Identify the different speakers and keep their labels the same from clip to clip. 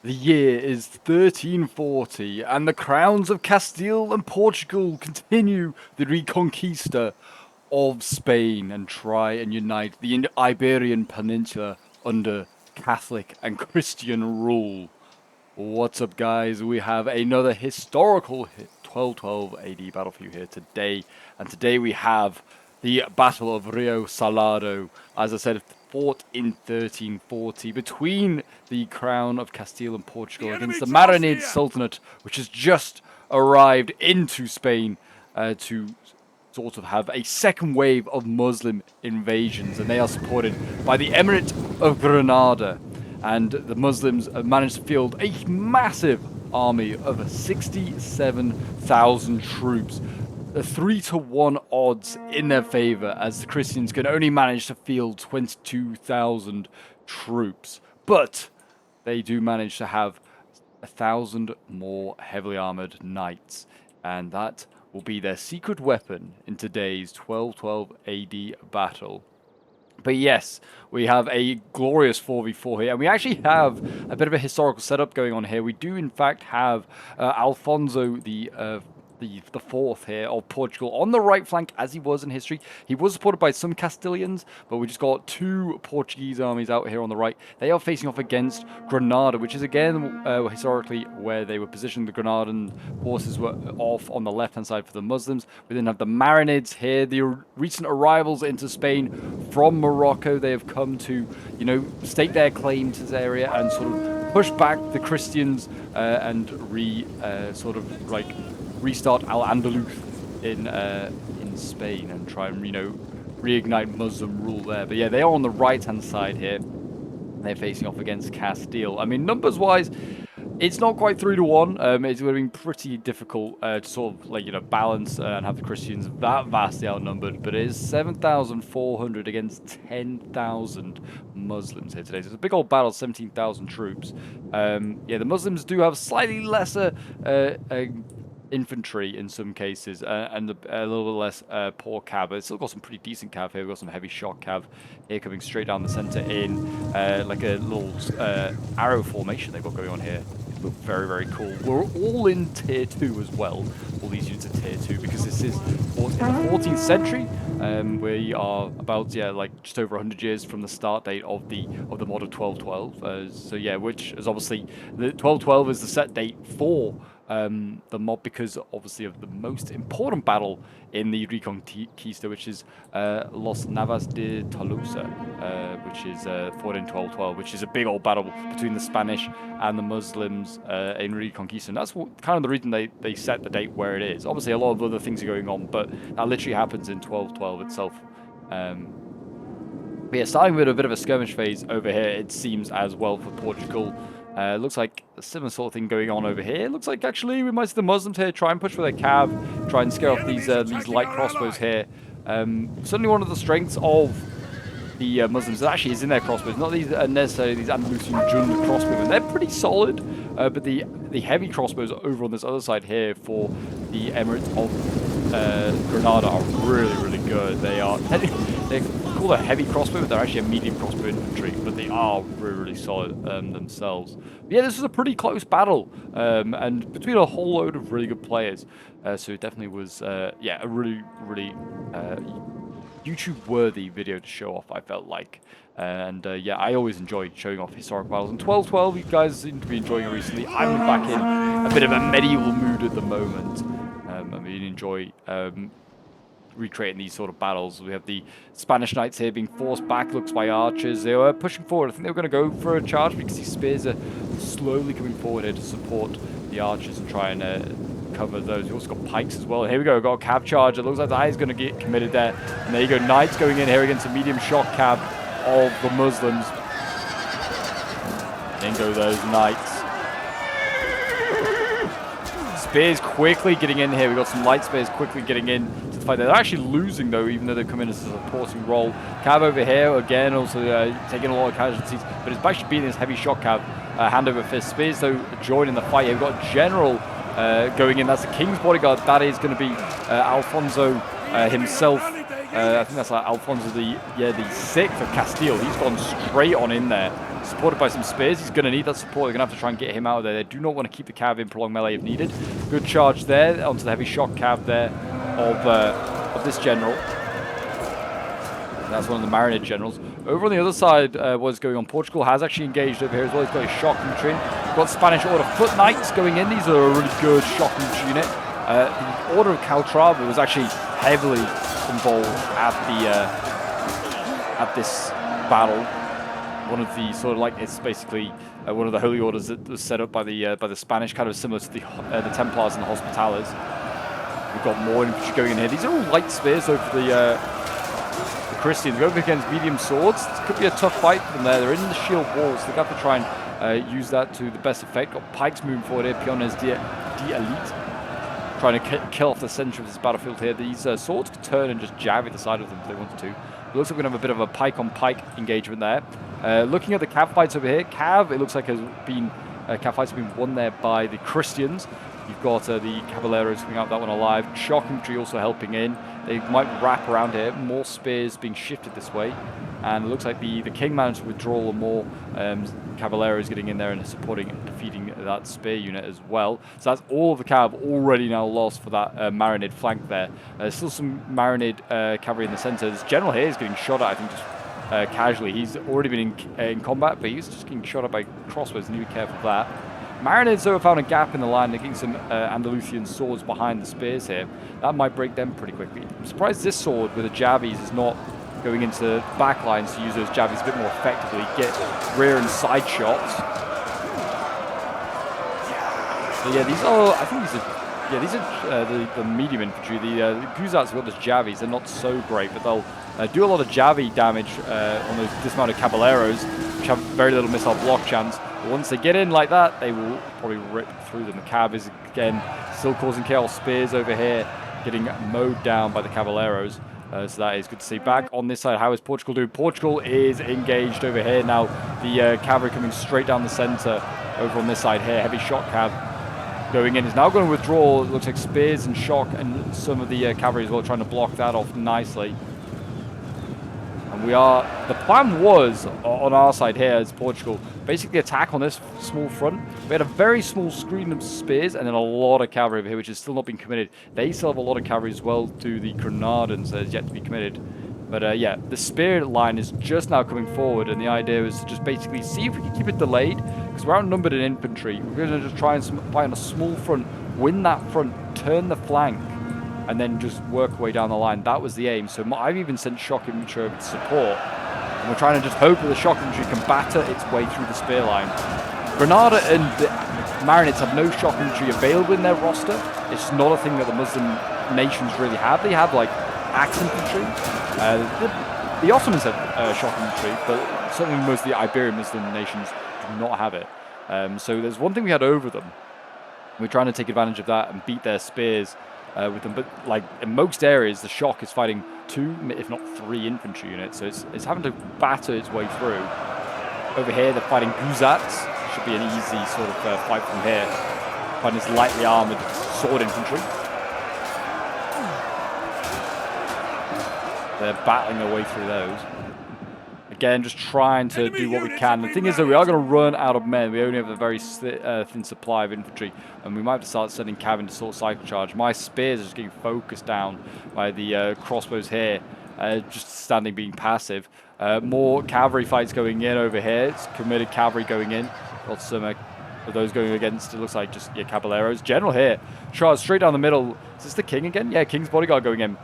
Speaker 1: The year is 1340, and the crowns of Castile and Portugal continue the Reconquista of Spain and try and unite the Iberian Peninsula under Catholic and Christian rule. What's up, guys? We have another historical 1212 AD battle for you here today, and today we have the Battle of Rio Salado, as I said, fought in 1340 between the crown of Castile and Portugal against the Marinid Sultanate, which has just arrived into Spain to sort of have a second wave of Muslim invasions, and they are supported by the Emirate of Granada. And the Muslims have managed to field a massive army of 67,000 troops. The 3-to-1 odds in their favor, as the Christians can only manage to field 22,000 troops. But they do manage to have 1,000 more heavily armored knights, and that will be their secret weapon in today's 1212 AD battle. But yes, we have a glorious 4v4 here, and we actually have a bit of a historical setup going on here. We do, in fact, have Alfonso the fourth here of Portugal on the right flank, as he was in history. He was supported by some Castilians, but we just got two Portuguese armies out here on the right. They are facing off against Granada, which is again historically where they were positioned. The Granadan forces were off on the left-hand side for the Muslims. We then have the Marinids here, the recent arrivals into Spain from Morocco. They have come to, stake their claim to this area and sort of push back the Christians and restart Al-Andalus in Spain and try and, reignite Muslim rule there. But yeah, they are on the right-hand side here. They're facing off against Castile. I mean, numbers-wise, it's not quite 3-to-1. It's going to be pretty difficult to sort of, balance and have the Christians that vastly outnumbered. But it is 7,400 against 10,000 Muslims here today. So it's a big old battle, 17,000 troops. The Muslims do have slightly lesser infantry in some cases and a little bit less poor cav, but it's still got some pretty decent cav here. We've got some heavy shock cav here coming straight down the center in like a little arrow formation they've got going on here. It looks very, very cool. We're all in tier 2 as well, all these units are tier 2, because this is in the 14th century. We are about just over 100 years from the start date of the model 1212. Which is obviously the 1212 is the set date for the mod, because obviously of the most important battle in the Reconquista, which is Los Navas de Tolosa, which is fought in 1212, which is a big old battle between the Spanish and the Muslims in Reconquista. And that's kind of the reason they set the date where it is. Obviously, a lot of other things are going on, but that literally happens in 1212 itself. But yeah, starting with a bit of a skirmish phase over here, it seems, as well for Portugal. Looks like a similar sort of thing going on over here. Looks like actually we might see the Muslims here try and push for their cav, try and scare off these light crossbows here. Certainly one of the strengths of the Muslims actually is in their crossbows, not these necessarily these Andalusian Jund crossbows. They're pretty solid, but the heavy crossbows over on this other side here for the Emirate of Granada are really, really good. They are they're called a heavy crossbow, but they're actually a medium crossbow infantry, but they are really, really solid themselves. But yeah, this was a pretty close battle, and between a whole load of really good players. So it definitely was, a really, really YouTube-worthy video to show off, I felt like. I always enjoy showing off historic battles. And 1212, you guys seem to be enjoying it recently. I'm back in a bit of a medieval mood at the moment. I really enjoy recreating these sort of battles. We have the Spanish knights here being forced back, looks by archers. They were pushing forward. I think they were going to go for a charge because these spears are slowly coming forward here to support the archers and try and cover those. We also got pikes as well. And here we go, we've got a cav charge. It looks like the eye is going to get committed there. And there you go, knights going in here against a medium shock cav of the Muslims. In go those knights. Spears quickly getting in here. We've got some light spears quickly getting in to the fight. They're actually losing, though, even though they've come in as a supporting role. Cav over here, again, also taking a lot of casualties, but it's actually beating this heavy shock cav hand over fist. Spears, though, joining the fight. We've got General going in. That's the King's bodyguard. That is going to be Alfonso himself. I think that's Alfonso the 6th of Castile. He's gone straight on in there. supported by some spears. He's going to need that support. They're going to have to try and get him out of there. They do not want to keep the cav in prolonged melee if needed. Good charge there onto the heavy shock cav there of this general. That's one of the Marinid generals. Over on the other side, what's going on? Portugal has actually engaged over here as well. He's got his shock infantry in. We've got Spanish Order Foot Knights going in. These are a really good shock infantry unit. The Order of Calatrava was actually heavily involved at this battle. One of the sort of like, it's basically one of the holy orders that was set up by the Spanish, kind of similar to the Templars and the Hospitallers. We've got more infantry going in here. These are all light spears over the Christians. Going against medium swords. This could be a tough fight for them there. They're in the shield walls. So they have to try and use that to the best effect. Got pikes moving forward here. Piones d'Elite. Trying to kill off the center of this battlefield here. These swords could turn and just jab at the side of them if they wanted to. It looks like we're going to have a bit of a pike-on-pike engagement there. Looking at the cav fights over here, cav, it looks like cav fights have been won there by the Christians. You've got the Caballeros coming out that one alive. Shock infantry also helping in. They might wrap around here. More spears being shifted this way. And it looks like the king managed to withdraw, more Caballeros getting in there and supporting and defeating that spear unit as well. So that's all of the cav already now lost for that Marinid flank there. Still some Marinid cavalry in the center. This general here is getting shot at, I think, just casually. He's already been in combat, but he's just getting shot at by crossbows. Need to be careful of that. Marinids, though, have found a gap in the line. They're getting some Andalusian swords behind the spears here. That might break them pretty quickly. I'm surprised this sword with the javies is not going into back lines to use those javies a bit more effectively. Get rear and side shots. But yeah, these are, I think these are the medium infantry. The Guzats have got those javies. They're not so great, but they'll do a lot of javi damage on those dismounted caballeros, which have very little missile block chance. But once they get in like that, they will probably rip through them. The cav is, again, still causing chaos. Spears over here getting mowed down by the caballeros. So that is good to see. Back on this side, how is Portugal doing? Portugal is engaged over here now. The cavalry coming straight down the center over on this side here. Heavy shock cav going in. Is now going to withdraw. It looks like spears and shock and some of the cavalry as well, trying to block that off nicely. And the plan was, on our side here as Portugal, basically attack on this small front. We had a very small screen of spears and then a lot of cavalry over here, which has still not been committed. They still have a lot of cavalry as well to the Grenadins that is yet to be committed. But yeah, the spear line is just now coming forward, and the idea is to just basically see if we can keep it delayed, because we're outnumbered in infantry. We're going to just try and fight on a small front, win that front, turn the flank, and then just work our way down the line. That was the aim. So I've even sent shock infantry over to support. And we're trying to just hope that the shock infantry can batter its way through the spear line. Granada and the Marinids have no shock infantry available in their roster. It's not a thing that the Muslim nations really have. They have, like, axe infantry. The Ottomans have shock infantry, but certainly most of the Iberian Muslim nations do not have it. So there's one thing we had over them. We're trying to take advantage of that and beat their spears with them, but like in most areas, the shock is fighting 2, if not 3 infantry units, so it's having to batter its way through. Over here, they're fighting Guzats. Should be an easy sort of fight from here. Fighting this lightly armored sword infantry. They're battling their way through those. Again, just trying to do what we can. The thing is that we are going to run out of men. We only have a very thin supply of infantry, and we might have to start sending cav into sort of cycle charge. My spears are just getting focused down by the crossbows here, just standing being passive. More cavalry fights going in over here. It's committed cavalry going in. Got some of those going against, it looks like just caballeros. General here, charge straight down the middle. Is this the king again? Yeah, king's bodyguard going in.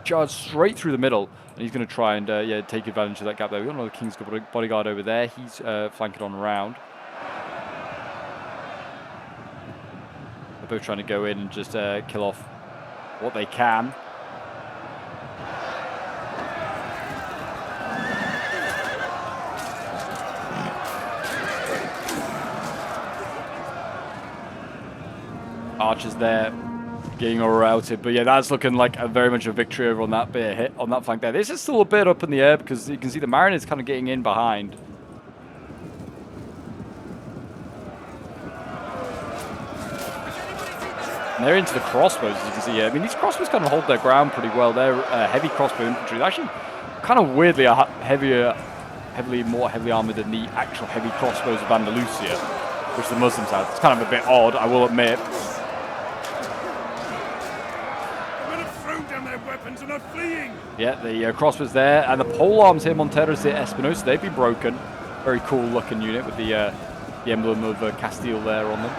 Speaker 1: Charge straight through the middle, and he's going to try and take advantage of that gap there. We've got another king's bodyguard over there. He's flanking on around. They're both trying to go in and just kill off what they can. Archers there, getting all routed, but yeah, that's looking like very much a victory over on that bit, on that flank there. This is still a bit up in the air because you can see the Marinids kind of getting in behind. And they're into the crossbows, as you can see here. I mean, these crossbows kind of hold their ground pretty well. They're heavy crossbow infantry. They're actually kind of weirdly a heavier more heavily armored than the actual heavy crossbows of Andalusia, which the Muslims have. It's kind of a bit odd, I will admit.
Speaker 2: And are fleeing.
Speaker 1: Yeah, the crossbows there, and the pole arms here, Monteros de Espinosa, they've been broken. Very cool looking unit with the emblem of Castile there on them.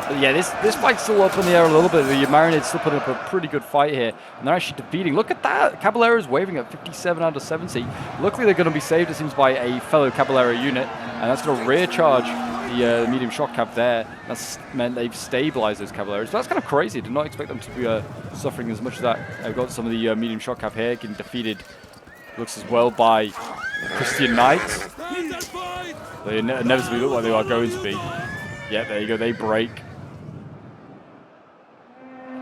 Speaker 1: But yeah, this fight's still up in the air a little bit. The Marinids still putting up a pretty good fight here, and they're actually defeating. Look at that! Caballero's waving at 57 out of 70. Luckily, they're going to be saved, it seems, by a fellow Caballero unit, and that's going to rear charge the medium shock cav there. That's meant they've stabilized those Caballeros. That's kind of crazy. Did not expect them to be suffering as much as that. I've got some of the medium shock cav here getting defeated. Looks as well by Christian Knights. They inevitably look like they are going to be. Yeah, there you go. They break.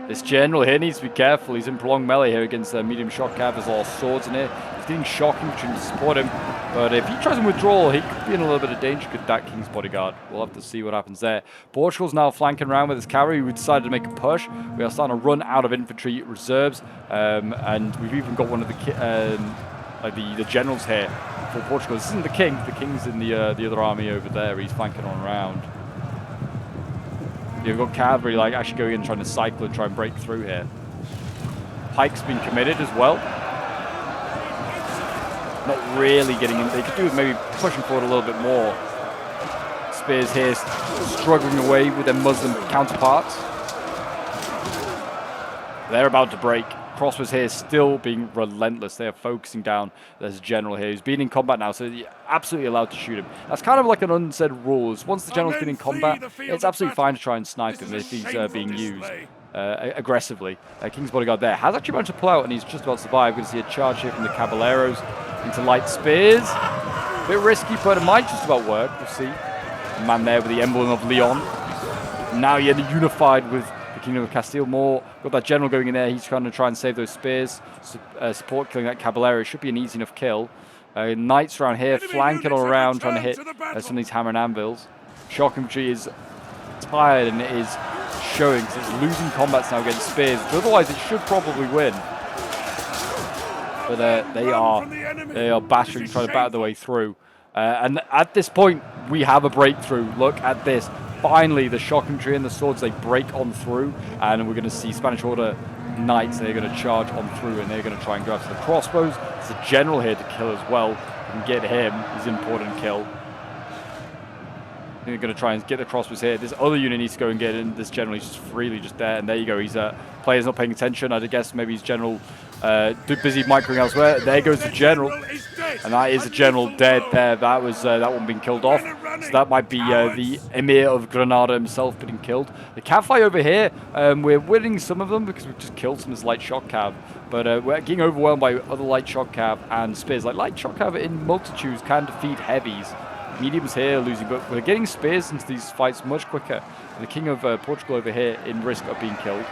Speaker 1: This general here needs to be careful. He's in prolonged melee here against the medium shock cav. There's a lot of swords in here. He's getting shocking to support him. But if he tries to withdraw, he could be in a little bit of danger. Could that King's Bodyguard? We'll have to see what happens there. Portugal's now flanking around with his cavalry. We decided to make a push. We are starting to run out of infantry reserves. And we've even got one of the generals here for Portugal. This isn't the king. The king's in the other army over there. He's flanking on around. You've got cavalry like actually going in trying to cycle and try and break through here. Pike's been committed as well. Not really getting in. They could do with maybe pushing forward a little bit more. Spears here struggling away with their Muslim counterparts. They're about to break. Crossbows here still being relentless. They are focusing down. There's a general here who's been in combat now, so you're absolutely allowed to shoot him. That's kind of like an unsaid rule. Once the general's been in combat, it's absolutely fine to try and snipe him if he's being used aggressively. King's Bodyguard there has actually managed to pull out, and he's just about to survive. We're going to see a charge here from the Caballeros into light spears. A bit risky, but it might just about work. We'll see. The man there with the emblem of Leon. Now you're unified with the Kingdom of Castile. More got that general going in there. He's trying to try and save those spears. Support killing that Caballero. It should be an easy enough kill. Knights around here flanking all around, trying to hit some of these hammer and anvils. Shock infantry is tired, and it is showing because it's losing combats now against spears. But otherwise, it should probably win. But they are battering, trying to batter their way through. And at this point, we have a breakthrough. Look at this. Finally, the shock infantry and the swords, they break on through, and we're going to see Spanish Order Knights. They're going to charge on through, and they're going to try and grab the crossbows. There's a general here to kill as well. You can get him. He's an important kill. They're going to try and get the crossbows here. This other unit needs to go and get in. This general is just freely just there, and there you go. He's players not paying attention. I'd guess maybe his general busy microing elsewhere. There goes the general, and that is the general dead there. That was that one being killed off. So that might be the Emir of Granada himself getting killed. The cav fight over here, we're winning some of them because we've just killed some of this light shock cav. But we're getting overwhelmed by other light shock cav and spears. Like light shock cav in multitudes can defeat heavies. Mediums here losing, but we're getting spears into these fights much quicker. And the King of Portugal over here in risk of being killed.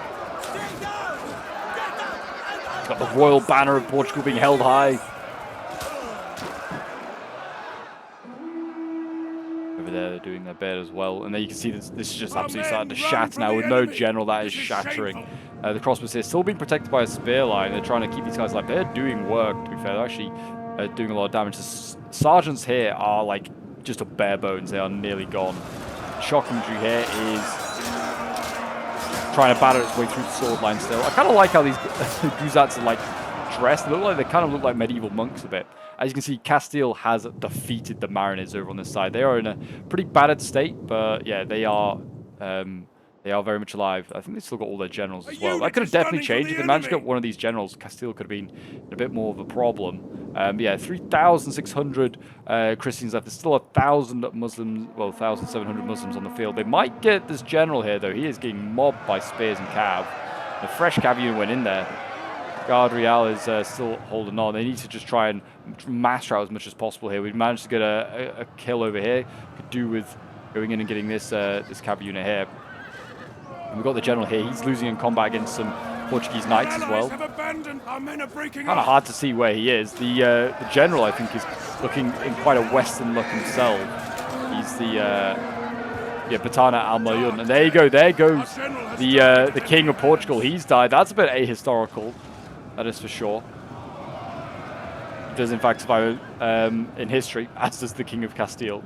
Speaker 1: Got the royal banner of Portugal being held high. Over there, they're doing their bit as well. And then you can see this is just absolutely starting to shatter now with no general. That is shattering. The crossbows here still being protected by a spear line. They're trying to keep these guys alive. They're doing work, to be fair. They're actually doing a lot of damage. The sergeants here are like just a bare bones. They are nearly gone. Shock infantry here is trying to batter its way through the sword line still. I kind of like how these Guzats are like dressed. They kind of look like medieval monks a bit. As you can see, Castile has defeated the Marinids over on this side. They are in a pretty battered state, but yeah, they are very much alive. I think they still got all their generals as well. That could have definitely changed. If they managed to get one of these generals, Castile could have been in a bit more of a problem. Yeah, 3,600 Christians left. There's still 1,000 Muslims, well, 1,700 Muslims on the field. They might get this general here, though. He is getting mobbed by spears and cav. The fresh cav unit went in there. Guard Real is still holding on. They need to just try and master out as much as possible here. We've managed to get a kill over here. Could do with going in and getting this this cav unit here. And we've got the general here. He's losing in combat against some Portuguese knights as well. Kind of hard to see where he is. The general, I think, is looking in quite a Western look himself. He's the Batana Al-Mayun. And there you go. There goes the King of Portugal. He's died. That's a bit ahistorical. That is for sure. does in fact survive in history, as does the King of Castile.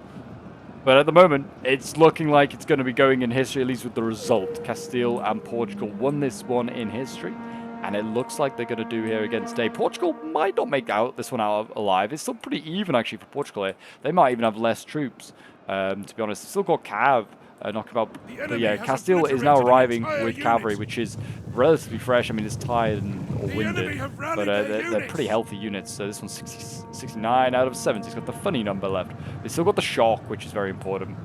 Speaker 1: But at the moment, it's looking like it's going to be going in history, at least with the result. Castile and Portugal won this one in history, and it looks like they're going to do here again today. Portugal might not make out this one out alive. It's still pretty even, actually, for Portugal here. They might even have less troops, to be honest. They've still got Cav knocking about. But yeah, Castile is now arriving with cavalry, which is relatively fresh. I mean, it's tired and or winded, but they're pretty healthy units. So this one's 69 out of 70. It's got the funny number left. They still got the shock, which is very important.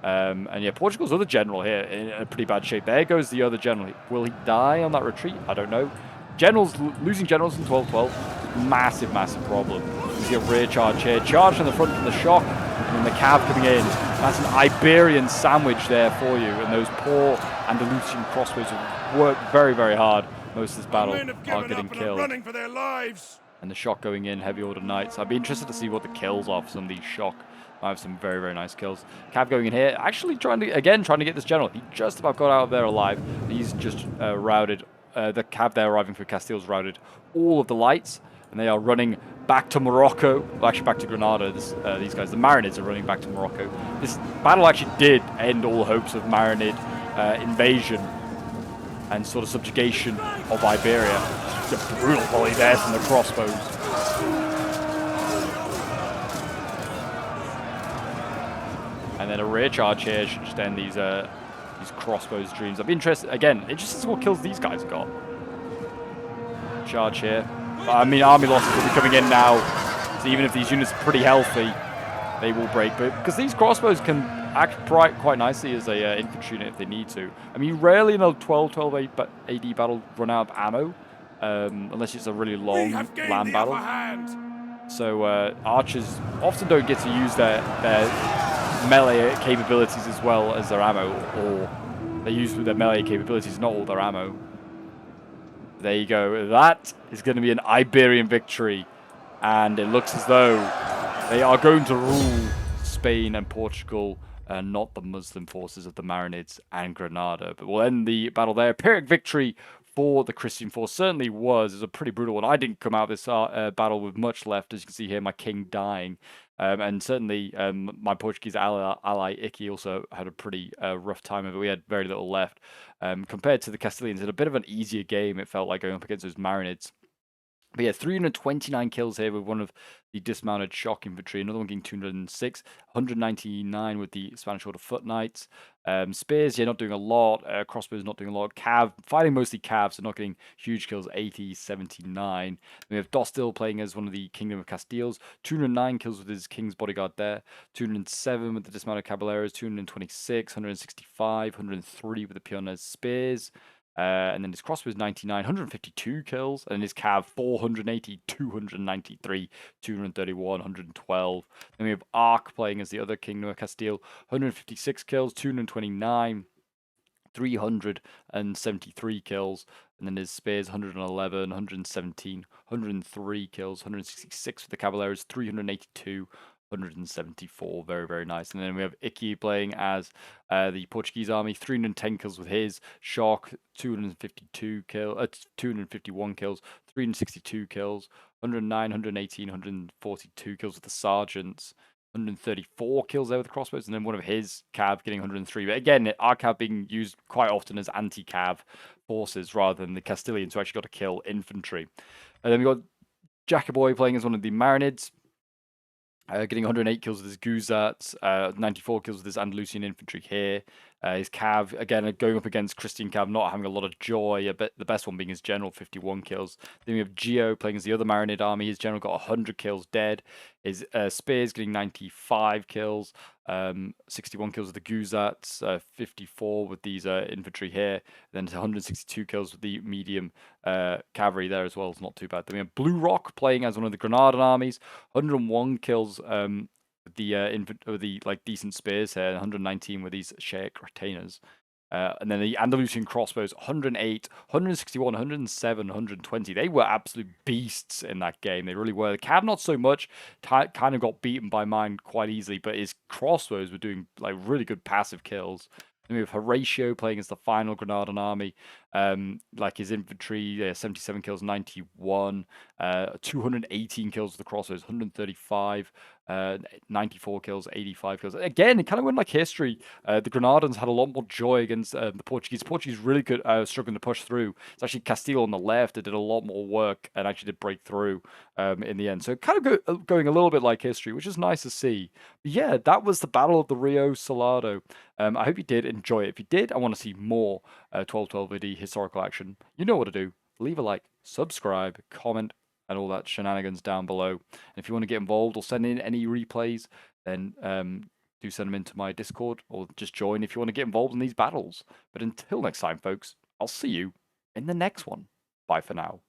Speaker 1: And yeah, Portugal's other general here in a pretty bad shape. There goes the other general. Will he die on that retreat? I don't know. Losing generals in 12-12, massive, massive problem. You see a rear charge here. Charge from the front from the shock, and then the cav coming in. That's an Iberian sandwich there for you. And those poor Andalusian crossbows have worked very, very hard. Most of this battle are getting killed.
Speaker 2: Running for their lives.
Speaker 1: And the shock going in, heavy order knights. I'd be interested to see what the kills are for some of these shock. I have some very, very nice kills. Cav going in here, actually trying to get this general. He just about got out of there alive. He's just routed. The cav there arriving through Castile's routed all of the lights, and they are running back to Morocco. Well, actually back to Granada. These guys, the Marinids, are running back to Morocco. This battle actually did end all hopes of Marinid invasion and sort of subjugation of Iberia. Just a brutal volley there from the crossbows. And then a rear charge here should just end these crossbows dreams. I'd be interested to see what kills these guys have got. Charge here. But, I mean, army losses will be coming in now. So even if these units are pretty healthy, they will break. But because these crossbows can act quite nicely as a infantry unit if they need to. I mean, you rarely in a 12 AD battle run out of ammo, unless it's a really long land battle. So archers often don't get to use their melee capabilities as well as their ammo, or they use their melee capabilities, not all their ammo. There you go. That is going to be an Iberian victory, and it looks as though they are going to rule Spain and Portugal, not the Muslim forces of the Marinids and Granada. But we'll end the battle there. Pyrrhic victory for the Christian force certainly was. It was a pretty brutal one. I didn't come out of this battle with much left, as you can see here, my king dying. And certainly my Portuguese ally Icky also had a pretty rough time of it. We had very little left. Compared to the Castilians, it had a bit of an easier game, it felt like, going up against those Marinids. But yeah, 329 kills here with one of the dismounted shock infantry. Another one getting 206. 199 with the Spanish Order Foot Knights. Spears, yeah, not doing a lot. Crossbows not doing a lot. Cav, fighting mostly Cavs, so not getting huge kills. 80, 79. Then we have Dostil playing as one of the Kingdom of Castiles. 209 kills with his King's Bodyguard there. 207 with the dismounted Caballeros. 226, 165, 103 with the Pioneers Spears. And then his crossbow is 99, 152 kills, and his cav 480, 293, 231, 112. Then we have Arc playing as the other Kingdom of Castile, 156 kills, 229, 373 kills, and then his spears 111, 117, 103 kills, 166 for the Caballeros, 382. 174, very, very nice. And then we have Icky playing as the Portuguese army, 310 kills with his shock, 251 kills, 362 kills, 109, 118, 142 kills with the sergeants, 134 kills there with the crossbows, and then one of his cav getting 103. But again, our cav being used quite often as anti-cav forces rather than the Castilians who actually got to kill infantry. And then we got Jacoboy playing as one of the Marinids. Getting 108 kills with his Guzats, 94 kills with his Andalusian infantry here. His Cav, again, going up against Christian Cav, not having a lot of joy. The best one being his General, 51 kills. Then we have Gio playing as the other Marinid army. His General got 100 kills dead. His Spears getting 95 kills. 61 kills with the Guzats, 54 with these infantry here. Then 162 kills with the medium cavalry there as well. It's not too bad. Then we have Blue Rock playing as one of the Granadan armies. 101 kills with the like decent spears here. 119 with these Sheikh retainers. And then the Andalusian crossbows, 108, 161, 107, 120. They were absolute beasts in that game. They really were. The Cav, not so much. Kind of got beaten by mine quite easily, but his crossbows were doing like really good passive kills. Then we have Horatio playing as the final Granadan army. Like his infantry, 77 kills, 91, 218 kills with the crossbows, 135, 94 kills, 85 kills. Again, it kind of went like history. The Granadans had a lot more joy against the Portuguese. Portuguese really good, struggling to push through. It's actually Castile on the left that did a lot more work and actually did break through in the end. So kind of going a little bit like history, which is nice to see. But yeah, that was the Battle of the Rio Salado. I hope you did enjoy it. If you did, I want to see more 1212 AD historical action. You know what to do. Leave a like, subscribe, comment, and all that shenanigans down below. And if you want to get involved or send in any replays, then do send them into my Discord or just join if you want to get involved in these battles. But until next time, folks, I'll see you in the next one. Bye for now.